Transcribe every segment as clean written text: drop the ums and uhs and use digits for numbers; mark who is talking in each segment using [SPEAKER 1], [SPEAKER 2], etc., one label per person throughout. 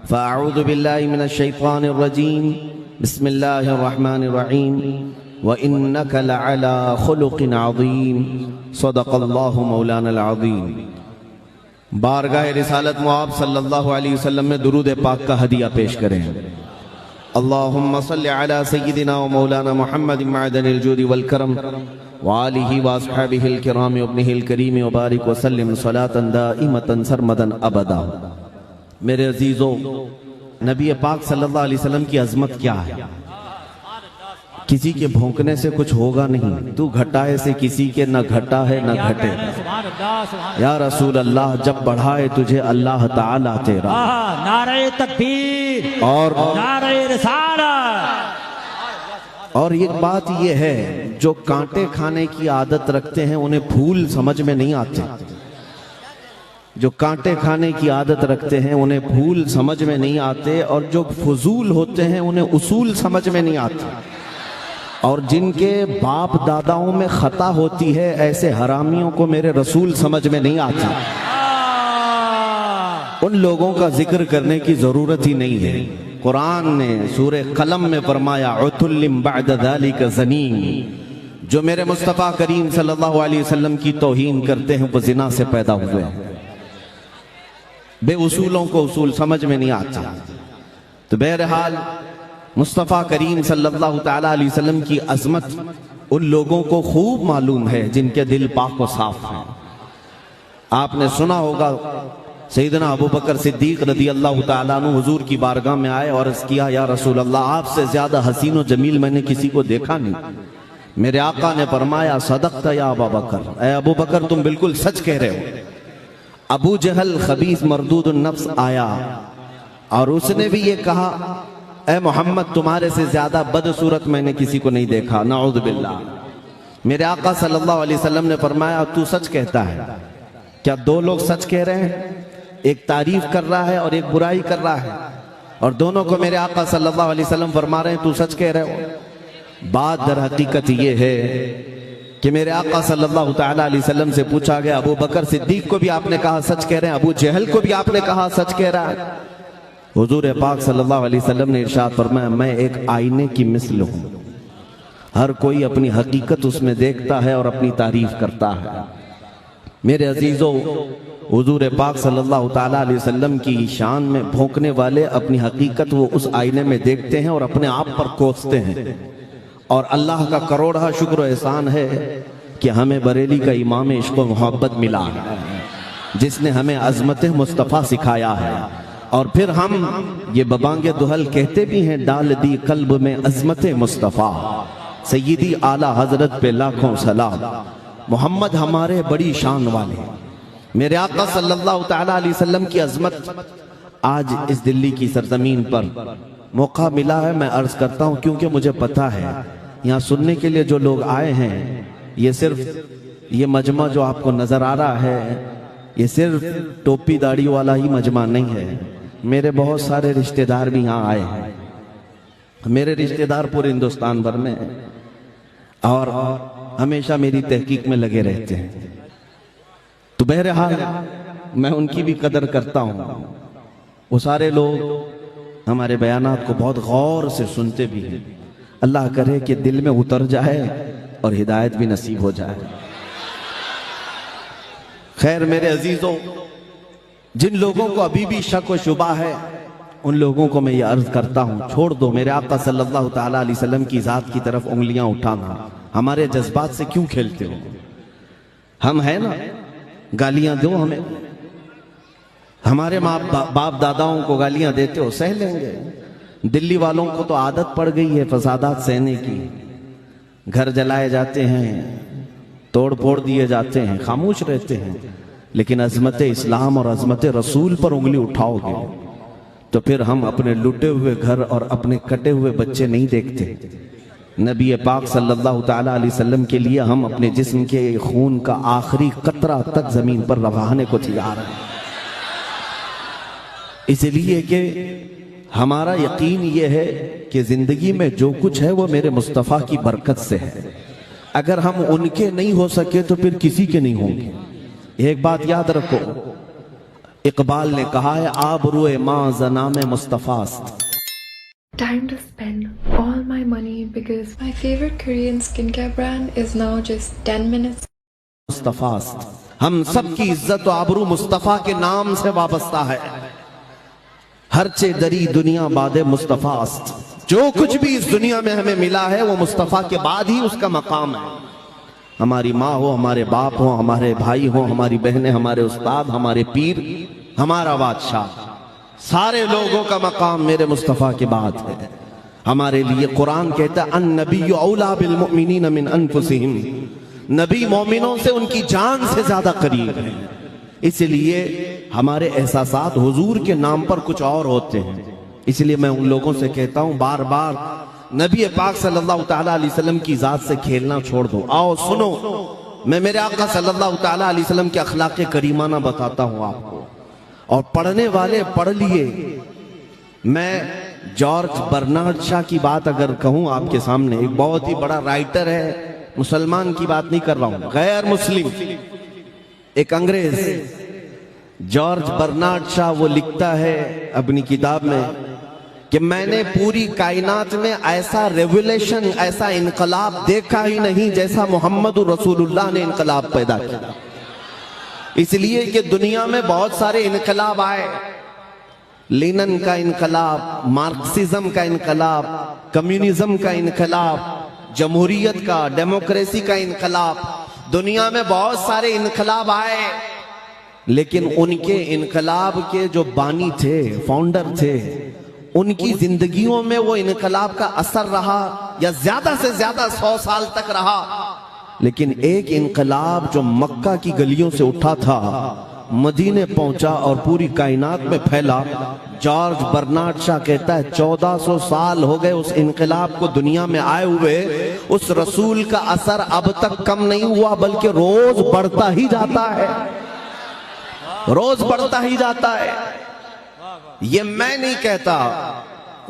[SPEAKER 1] फ़अऊज़ु बिल्लाहि मिनश्शैतानिर्रजीम बिस्मिल्लाहिर्रहमानिर्रहीम व इन्नका लअला खुलुक़िन अज़ीम सदक़ल्लाहु मौलानल अज़ीम। बारगाह रिसालत मुआब सल्लल्लाहु अलैहि वसल्लम में दुरूद पाक का हदिया पेश करें। अल्लाहुम्मा सल्लि अला सय्यिदिना व मौलाना मुहम्मदिन मअदनिल जूदि वल करम व आलिहि व अस्हाबिहिल किराम व इब्निहिल करीम व बारिक व सल्लिम सलातन दाइमतन सरमदन अबदा। मेरे अजीजों, नबी पाक सल्लल्लाहु अलैहि वसल्लम की अजमत क्या है? किसी के भौंकने से कुछ होगा नहीं, तू घटाए से किसी के न घटा है न घटे। या रसूल अल्लाह, जब बढ़ाए तुझे अल्लाह ताला तेरा।
[SPEAKER 2] नारे तकबीर
[SPEAKER 1] और
[SPEAKER 2] नारे रिसालत।
[SPEAKER 1] और एक बात यह है, जो कांटे खाने की आदत रखते हैं उन्हें फूल समझ में नहीं आते। जो कांटे खाने की आदत रखते हैं उन्हें फूल समझ में नहीं आते, और जो फजूल होते हैं उन्हें उसूल समझ में नहीं आते। और जिनके बाप दादाओं में खता होती है, ऐसे हरामियों को मेरे रसूल समझ में नहीं आता। उन लोगों का जिक्र करने की जरूरत ही नहीं है। कुरान ने सूरे कलम में फरमाया, उतुल्लिम बअद ज़ालिका ज़नीम। जो मेरे मुस्तफ़ा करीम सल्लल्लाहु अलैहि वसल्लम की तौहीन करते हैं वो जिना से पैदा हुए हैं। बेउसूलों को उसूल समझ में नहीं आता। तो बहरहाल मुस्तफ़ा करीम सल्लल्लाहु ताला अलैहि वसल्लम की अज़मत उन लोगों को खूब मालूम है जिनके दिल पाक व साफ हैं। आपने सुना होगा, सैयदना अबू बकर सिद्दीक रज़ी अल्लाह ताला अन्हु हुजूर की बारगाह में आए और अर्ज़ किया, या रसूल अल्लाह, आपसे ज्यादा हसीन व जमील मैंने किसी को देखा नहीं। मेरे आका ने फरमाया, सदक़ता या अबू बकर, ऐ अबू बकर तुम बिल्कुल सच कह रहे हो। अबू जहल खबीस मरदूदुन नफ्स आया और उसने भी ये कहा, ऐ मोहम्मद, तुम्हारे से ज्यादा बदसूरत मैंने किसी को नहीं देखा, नऊज़ बिल्लाह। मेरे आका सल्लल्लाहु अलैहि वसल्लम ने फरमाया, तू सच कहता है। क्या दो लोग सच कह रहे हैं? एक तारीफ कर रहा है और एक बुराई कर रहा है, और दोनों को मेरे आका सल्लल्लाहु अलैहि वसल्लम फरमा रहे हैं तू सच कह रहे हो। बात दर हकीकत ये है कि मेरे आका सल्लल्लाहु ताला अलैहि वसल्लम से पूछा गया, अबू बकर सिद्दीक को भी आपने कहा सच कह रहे हैं, अबू जहल को भी आपने कहा सच कह रहा है। हुजूर पाक सल्लल्लाहु अलैहि वसल्लम ने इरशाद फरमाया, मैं एक आईने की मिसल हूं। हर कोई अपनी हकीकत उसमें देखता है और अपनी तारीफ करता है। मेरे अजीजों, हुजूर पाक सल्लल्लाहु ताला अलैहि वसल्लम की शान में भौंकने वाले अपनी हकीकत वो उस आईने में देखते हैं और अपने आप पर कोसते हैं। और अल्लाह का करोड़ा शुक्र एहसान है कि हमें बरेली का इमाम इश्क व मोहब्बत मिला है, जिसने हमें अज़मत मुस्तफ़ा सिखाया है। और फिर हम ये बबांगे दुहल कहते भी हैं, डाल दी कल्ब में अज़मत मुस्तफ़ा, सय्यदी आला हजरत पे लाखों सलाम। मोहम्मद हमारे बड़ी शान वाले। मेरे आका सल्लल्लाहु ताला अलैहि वसल्लम की अज़मत आज इस दिल्ली की सरजमीन पर मौका मिला है। मैं अर्ज करता हूँ, क्योंकि मुझे पता है यहाँ सुनने के लिए जो लोग आए हैं, ये सिर्फ ये मजमा जो आपको नजर आ रहा है, ये सिर्फ टोपी दाढ़ी वाला ही मजमा नहीं है। मेरे बहुत सारे रिश्तेदार भी यहाँ आए हैं। मेरे रिश्तेदार पूरे हिंदुस्तान भर में हैं और हमेशा मेरी तहकीक में लगे रहते हैं। तो बहरहाल मैं उनकी भी कदर करता हूँ। वो सारे लोग हमारे बयानात को बहुत गौर से सुनते भी हैं। अल्लाह करे कि दिल में उतर जाए और हिदायत भी नसीब हो जाए। खैर मेरे अजीजों, जिन लोगों को अभी भी शक व शुबा है, उन लोगों को मैं ये अर्ज करता हूँ, छोड़ दो। मेरे आका सल्लल्लाहु ताला अलैहि वसल्लम की जात की तरफ उंगलियां उठाना। हमारे जज्बात से क्यों खेलते हो? हम है ना, गालियां दो हमें। हमारे माँ बाप दादाओं को गालियां देते हो, सह लेंगे। दिल्ली वालों को तो आदत पड़ गई है फसादात सहने की। घर जलाए जाते हैं, तोड़ फोड़ दिए जाते हैं, खामोश रहते हैं। लेकिन अज़मत इस्लाम और अज़मत रसूल पर उंगली उठाओगे तो फिर हम अपने लुटे हुए घर और अपने कटे हुए बच्चे नहीं देखते। नबी पाक सल्लल्लाहु ताला अलैहि वसल्लम के लिए हम अपने जिस्म के खून का आखिरी कतरा तक जमीन पर रवाने को तैयार हैं। इसलिए कि हमारा यकीन यह है कि जिंदगी में जो कुछ है वो मेरे मुस्तफ़ा की बरकत से है। अगर हम उनके नहीं हो सके तो फिर किसी के नहीं होंगे। एक बात याद रखो, इकबाल ने कहा है आबरूए माँ ज़नाम मुस्तफ़ास्त।
[SPEAKER 3] Time to spend all my money because my favorite Korean skincare brand is now just 10 minutes.
[SPEAKER 1] मुस्तफ़ास्त, हम सब की इज्जत व आबरू मुस्तफ़ा के नाम से वाबस्ता है। हरचे दरी दुनिया बादे मुस्तफ़ास्त, जो कुछ भी इस दुनिया में हमें मिला है वो मुस्तफ़ा के बाद ही उसका मकाम है। हमारी माँ हो, हमारे बाप हो, हमारे भाई हो, हमारी बहनें, हमारे उस्ताद, हमारे पीर, हमारा बादशाह, सारे लोगों का मकाम मेरे मुस्तफ़ा के बाद है। हमारे लिए कुरान कहता है अन नबी औला बिल मुमिनीन मिन अनफुसिहिम, नबी मोमिनों से उनकी जान से ज्यादा करीब है। इसलिए हमारे एहसासात हुजूर के नाम पर कुछ और होते हैं। इसलिए मैं उन लोगों से कहता हूं बार बार नबी पाक सल्लल्लाहु तआला अलैहि वसल्लम की जात से खेलना छोड़ दो। आओ सुनो, मैं मेरे आका सल्लल्लाहु तआला अलैहि वसल्लम के अखलाक करीमाना बताता हूं आपको, और पढ़ने वाले पढ़ लिए। मैं जॉर्ज बर्नार्ड शॉ की बात अगर कहूं आपके सामने, एक बहुत ही बड़ा राइटर है, मुसलमान की बात नहीं कर रहा हूं, गैर मुस्लिम, एक अंग्रेज जॉर्ज बर्नार्ड शॉ, वो लिखता है अपनी किताब में कि मैंने पूरी कायनात में ऐसा रेवोल्यूशन, ऐसा इनकलाब देखा ही नहीं जैसा मोहम्मद रसूलुल्लाह ने इनकलाब पैदा किया। इसलिए कि दुनिया में बहुत सारे इनकलाब आए, लेनिन का इनकलाब, मार्क्सिज्म का इनकलाब, कम्युनिज्म का इनकलाब, जमहूरियत का, डेमोक्रेसी का इनकलाब, दुनिया में बहुत सारे इनकलाब आए। लेकिन उनके इनकलाब के जो बानी थे, फाउंडर थे, उनकी जिंदगियों में वो इनकलाब का असर रहा या ज्यादा से ज्यादा 100 साल तक रहा। लेकिन एक इनकलाब जो मक्का की गलियों से उठा था, मदीने पहुंचा और पूरी कायनात में फैला। जॉर्ज बर्नार्ड शॉ कहता है 1400 साल हो गए उस इनकलाब को दुनिया में आए हुए, उस रसूल का असर अब तक कम नहीं हुआ, बल्कि रोज बढ़ता ही जाता है, रोज बढ़ता ही जाता है। ये मैं नहीं कहता,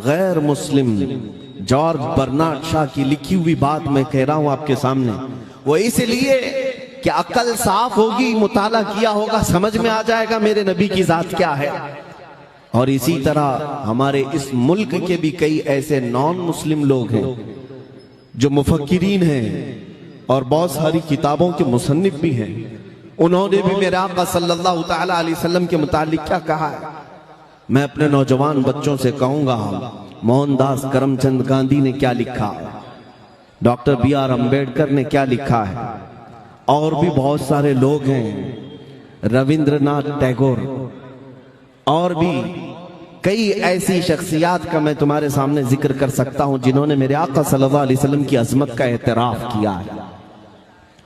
[SPEAKER 1] गैर मुस्लिम जॉर्ज बर्नार्ड शॉ की लिखी हुई बात मैं कह रहा हूं आपके सामने। वो इसलिए कि अकल साफ होगी, मुताला किया होगा, समझ में आ जाएगा मेरे नबी की जात क्या है। और इसी तरह हमारे इस मुल्क के भी कई ऐसे नॉन मुस्लिम लोग हैं जो मुफक्किरीन हैं और बहुत सारी किताबों के मुसन्निफ भी हैं। उन्होंने भी मेरे आका सल्लल्लाहु तआला अलैहि वसल्लम के मुतालिक क्या कहा है। मैं अपने नौजवान बच्चों से कहूंगा, मोहनदास करमचंद गांधी ने क्या लिखा, डॉक्टर BR अम्बेडकर ने क्या लिखा है, और भी बहुत सारे लोग हैं, रविंद्रनाथ टैगोर, और भी कई ऐसी शख्सियात का मैं तुम्हारे सामने जिक्र कर सकता हूं जिन्होंने मेरे आका सल्लल्लाहु अलैहि वसल्लम की अजमत का एतराफ किया है।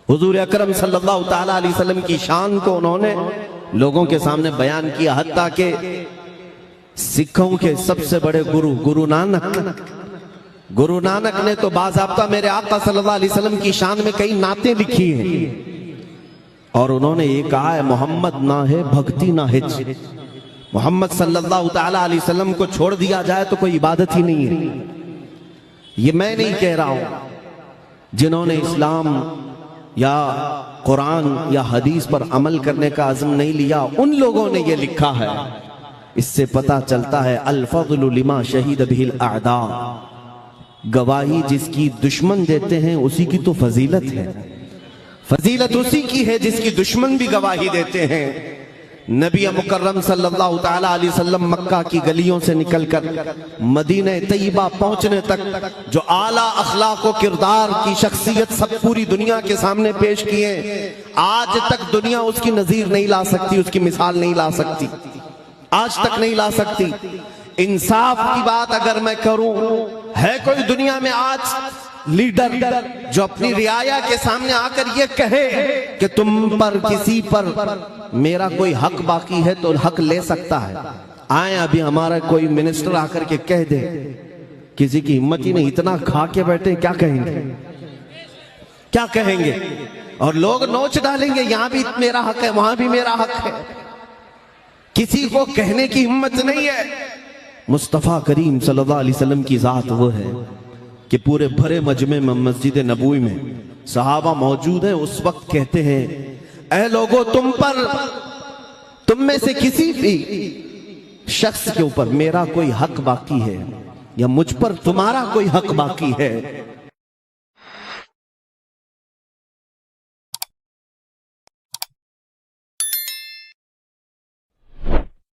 [SPEAKER 1] हुजूर अकरम सल्लल्लाहु तआला अलैहि वसल्लम की शान को उन्होंने लोगों के सामने बयान किया। हत्ता के सिखों के सबसे बड़े गुरु नानक ने तो बाज़ाब्ता मेरे आका सल्लल्लाहु अलैहि वसल्लम की शान में कई नातें लिखी हैं, और उन्होंने ये कहा है मोहम्मद ना है भक्ति ना हिज। मोहम्मद सल्लल्लाहु तआला अलैहि वसल्लम को छोड़ दिया जाए तो कोई इबादत ही नहीं है। ये मैं नहीं कह रहा हूं, जिन्होंने इस्लाम या कुरान या हदीस पर अमल करने का अज़्म नहीं लिया, उन लोगों ने ये लिखा है। इससे पता चलता है अल फज़्लु लिमा शहीद बिहिल अअदा, गवाही जिसकी दुश्मन देते हैं उसी की तो फजीलत है। फजीलत उसी की है जिसकी दुश्मन भी गवाही देते हैं। नबी मुकर्रम सल्लल्लाहु तआला अलैहि वसल्लम मक्का की गलियों से निकलकर मदीने तैयबा पहुंचने तक जो आला अखलाक व किरदार की शख्सियत सब पूरी दुनिया के सामने पेश किए, आज तक दुनिया उसकी नजीर नहीं ला सकती, उसकी मिसाल नहीं ला सकती, आज तक नहीं ला सकती। इंसाफ की बात अगर मैं करूं, है कोई दुनिया में आज लीडर जो अपनी रियाया के सामने आकर ये कहे कि तुम पर किसी पर मेरा कोई हक बाकी है तो हक ले सकता है? आए अभी हमारा कोई मिनिस्टर आकर के कह दे, किसी की हिम्मत ही नहीं, इतना खा के बैठे, क्या कहेंगे, क्या कहेंगे? और लोग नोच डालेंगे, यहां भी मेरा हक है, वहां भी मेरा हक है। किसी को कहने की हिम्मत नहीं है। मुस्तफ़ा करीम सल्लल्लाहु अलैहि वसल्लम की जात वो है कि पूरे भरे मजमे में मस्जिद नबवी में सहाबा मौजूद है, उस वक्त कहते हैं ऐ लोगों, तुम पर तुम में से किसी भी शख्स के ऊपर मेरा कोई हक बाकी है या मुझ पर तुम्हारा कोई हक बाकी है,